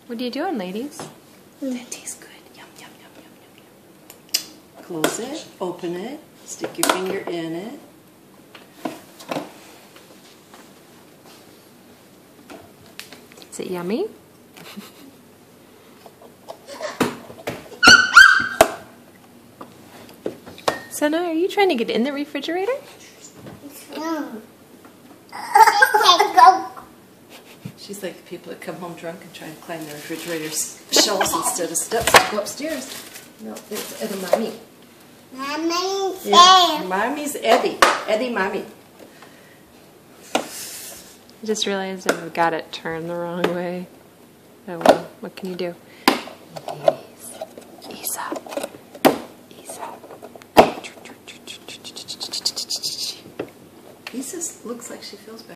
What are you doing, ladies? That tastes good. Yum, yum, yum, yum, yum, yum. Close it, open it, stick your finger in it. Is it yummy? Sana, are you trying to get in the refrigerator? No. She's like the people that come home drunk and try to climb the refrigerator shelves instead of steps to go upstairs. No, it's Eddie Mommy. Mommy's Yeah, Mommy's Eddie. Eddie Mommy. I just realized I've got it turned the wrong way. Oh well, what can you do? Isa. Lisa looks like she feels better.